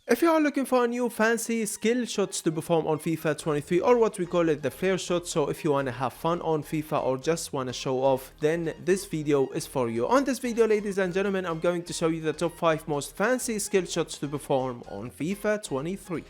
If you are looking for a new fancy skill shots to perform on FIFA 23, or what we call it the FLAIR shot, so if you wanna have fun on FIFA or just wanna show off, then this video is for you. On this video, ladies and gentlemen, I'm going to show you the top 5 most fancy skill shots to perform on FIFA 23.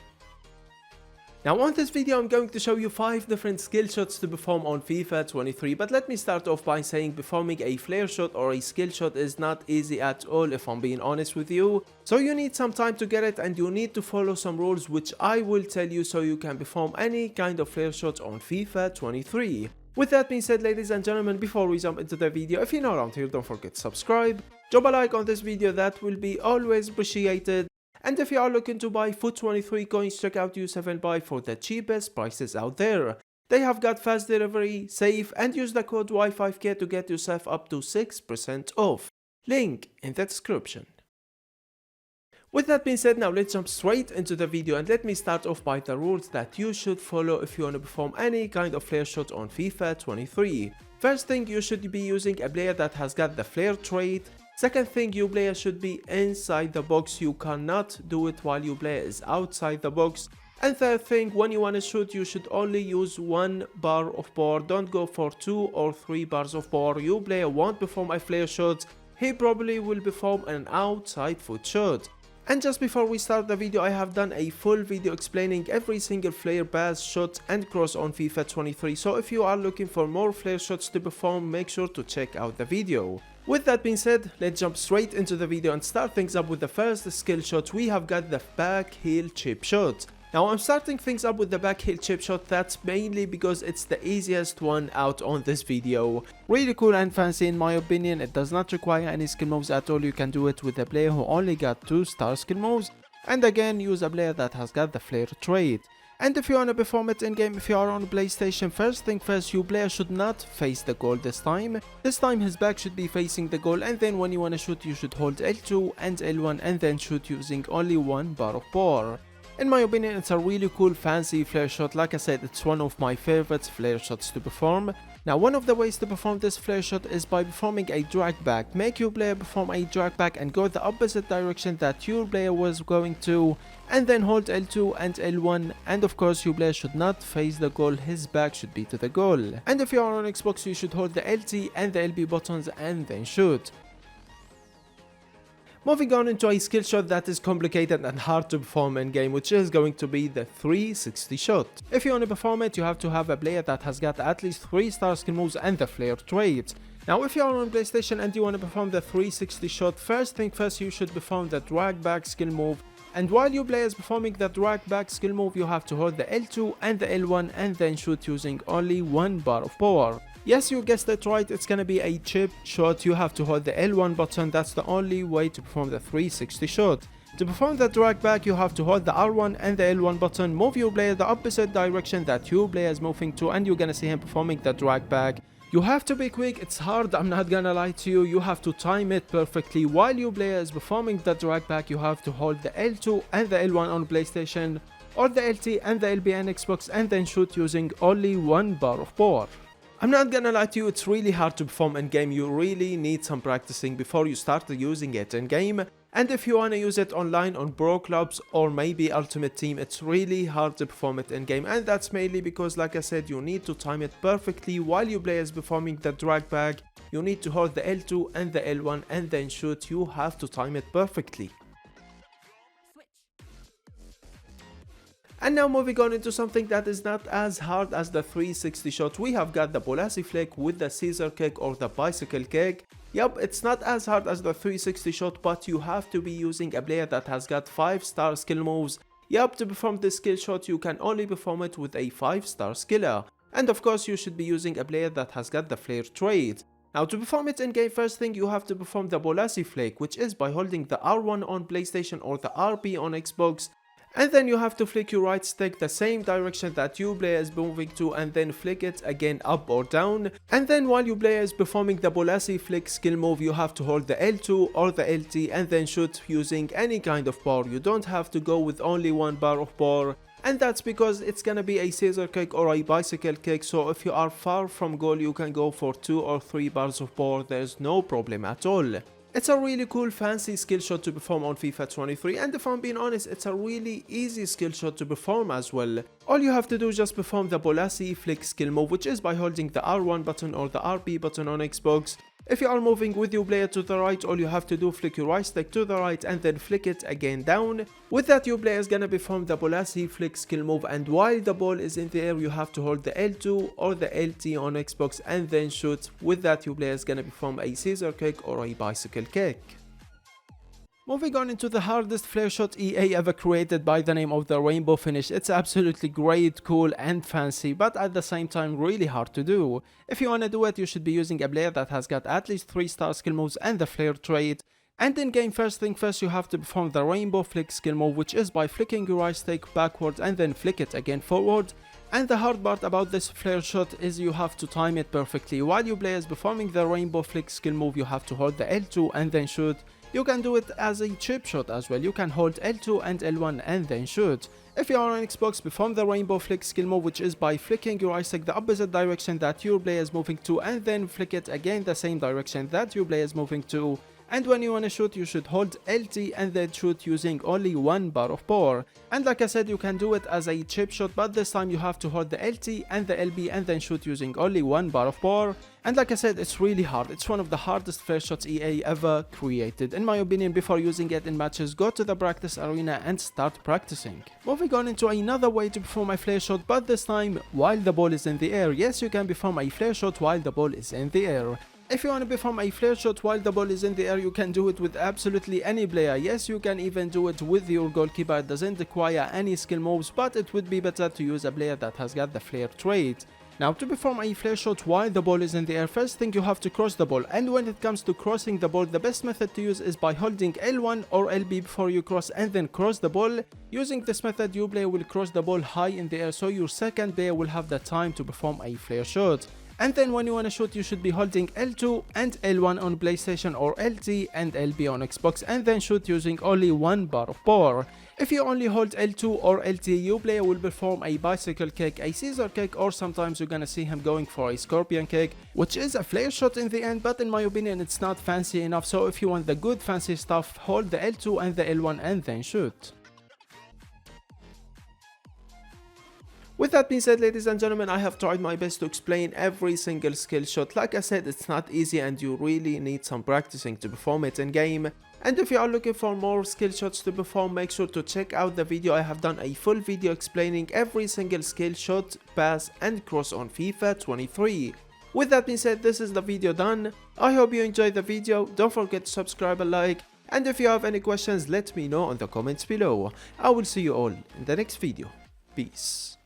Now on this video I'm going to show you 5 different skill shots to perform on FIFA 23, but let me start off by saying performing a FLAIR shot or a skill shot is not easy at all, if I'm being honest with you. So you need some time to get it and you need to follow some rules which I will tell you so you can perform any kind of FLAIR shot on FIFA 23. With that being said, ladies and gentlemen, before we jump into the video, if you're not around here, don't forget to subscribe, drop a like on this video, that will be always appreciated. And if you are looking to buy FUT 23 coins, check out U7Buy for the cheapest prices out there. They have got fast delivery, safe, and use the code Y5K to get yourself up to 6% off. Link in the description. With that being said, now let's jump straight into the video and let me start off by the rules that you should follow if you want to perform any kind of FLAIR shot on FIFA 23. First thing, you should be using a player that has got the FLAIR trait. Second thing, your player should be inside the box, you cannot do it while your player is outside the box. And third thing, when you want to shoot, you should only use 1 bar of power, don't go for 2 or 3 bars of power. Your player won't perform a FLAIR shot, he probably will perform an outside foot shot. And just before we start the video, I have done a full video explaining every single FLAIR pass, shot and cross on FIFA 23, so if you are looking for more FLAIR shots to perform, make sure to check out the video. With that being said, let's jump straight into the video and start things up with the first skill shot. We have got the Backhand Chip shot. Now I'm starting things up with the Backhand Chip shot, that's mainly because it's the easiest one out on this video. Really cool and fancy in my opinion, it does not require any skill moves at all, you can do it with a player who only got 2-star skill moves, and again use a player that has got the FLAIR trait. And if you want to perform it in game, if you are on PlayStation, first thing first, your player should not face the goal this time. This time his back should be facing the goal, and then when you want to shoot you should hold L2 and L1 and then shoot using only 1 bar of power. In my opinion, it's a really cool fancy FLAIR shot. Like I said, it's one of my favorite FLAIR shots to perform. Now one of the ways to perform this FLAIR shot is by performing a drag back. Make your player perform a drag back and go the opposite direction that your player was going to, and then hold L2 and L1, and of course your player should not face the goal, his back should be to the goal. And if you are on Xbox, you should hold the LT and the LB buttons and then shoot. Moving on into a skill shot that is complicated and hard to perform in game, which is going to be the 360 shot. If you want to perform it, you have to have a player that has got at least 3-star skill moves and the FLAIR trait. Now if you are on PlayStation and you want to perform the 360 shot, first thing first, you should perform the drag back skill move. And while your player is performing the drag back skill move, you have to hold the L2 and the L1 and then shoot using only 1 bar of power. Yes, you guessed it right, it's gonna be a chip shot, you have to hold the L1 button, that's the only way to perform the 360 shot. To perform the drag back, you have to hold the R1 and the L1 button, move your player the opposite direction that your player is moving to, and you're gonna see him performing the drag back. You have to be quick, it's hard, I'm not gonna lie to you, you have to time it perfectly. While your player is performing the drag back, you have to hold the L2 and the L1 on PlayStation, or the LT and the LB on Xbox, and then shoot using only 1 bar of power. I'm not gonna lie to you, it's really hard to perform in game, you really need some practicing before you start using it in game. And if you wanna use it online on pro clubs or maybe ultimate team, it's really hard to perform it in game, and that's mainly because, like I said, you need to time it perfectly. While your player is performing the drag back, you need to hold the L2 and the L1 and then shoot, you have to time it perfectly. And now moving on into something that is not as hard as the 360 shot, we have got the Bolasi flick with the Caesar kick or the bicycle kick. Yup, it's not as hard as the 360 shot, but you have to be using a player that has got 5-star skill moves. Yup, to perform this skill shot, you can only perform it with a 5-star skiller. And of course, you should be using a player that has got the FLAIR trait. Now to perform it in game, first thing you have to perform the Bolasi flick, which is by holding the R1 on PlayStation or the RB on Xbox. And then you have to flick your right stick the same direction that your player is moving to, and then flick it again up or down. And then while your player is performing the Bolasi flick skill move, you have to hold the L2 or the LT and then shoot using any kind of power. You don't have to go with only 1 bar of power. And that's because it's gonna be a Caesar kick or a bicycle kick, so if you are far from goal you can go for 2 or 3 bars of power, there's no problem at all. It's a really cool fancy skill shot to perform on FIFA 23, and if I'm being honest, it's a really easy skill shot to perform as well. All you have to do is just perform the Bolasi flick skill move, which is by holding the R1 button or the RB button on Xbox. If you are moving with your player to the right, all you have to do flick your right stick to the right and then flick it again down. With that, your player is gonna perform the Bolasi flick skill move, and while the ball is in the air, you have to hold the L2 or the LT on Xbox and then shoot. With that, your player is gonna perform a scissor kick or a bicycle kick. Moving on into the hardest flare shot EA ever created by the name of the rainbow finish. It's absolutely great, cool and fancy, but at the same time really hard to do. If you wanna do it, you should be using a player that has got at least 3-star skill moves and the FLAIR trait. And in game, first thing first, you have to perform the rainbow flick skill move, which is by flicking your right stick backwards and then flick it again forward. And the hard part about this flare shot is you have to time it perfectly. While your player is performing the rainbow flick skill move, you have to hold the L2 and then shoot. You can do it as a chip shot as well. You can hold L2 and L1 and then shoot. If you are on Xbox, perform the rainbow flick skill move, which is by flicking your right stick the opposite direction that your player is moving to and then flick it again the same direction that your player is moving to. And when you want to shoot, you should hold LT and then shoot using only 1 bar of power. And like I said, you can do it as a chip shot, but this time you have to hold the LT and the LB and then shoot using only 1 bar of power. And like I said, it's really hard. It's one of the hardest flare shots EA ever created. In my opinion, before using it in matches, go to the practice arena and start practicing. Moving on into another way to perform a flare shot, but this time while the ball is in the air. Yes, you can perform a flare shot while the ball is in the air. If you want to perform a flare shot while the ball is in the air, you can do it with absolutely any player. Yes, you can even do it with your goalkeeper. It doesn't require any skill moves, but it would be better to use a player that has got the FLAIR trait. Now, to perform a flare shot while the ball is in the air, first thing you have to cross the ball. And when it comes to crossing the ball, the best method to use is by holding L1 or LB before you cross and then cross the ball. Using this method, your player will cross the ball high in the air, so your second player will have the time to perform a flare shot. And then when you want to shoot, you should be holding L2 and L1 on PlayStation or LT and LB on Xbox and then shoot using only 1 bar of power. If you only hold L2 or LT, your player will perform a bicycle kick, a scissor kick, or sometimes you're gonna see him going for a scorpion kick, which is a flare shot in the end, but in my opinion it's not fancy enough. So if you want the good fancy stuff, hold the L2 and the L1 and then shoot. With that being said, ladies and gentlemen, I have tried my best to explain every single skill shot. Like I said, it's not easy and you really need some practicing to perform it in game. And if you are looking for more skill shots to perform, make sure to check out the video. I have done a full video explaining every single skill shot, pass and cross on FIFA 23. With that being said, this is the video done. I hope you enjoyed the video. Don't forget to subscribe and like. And if you have any questions, let me know in the comments below. I will see you all in the next video. Peace.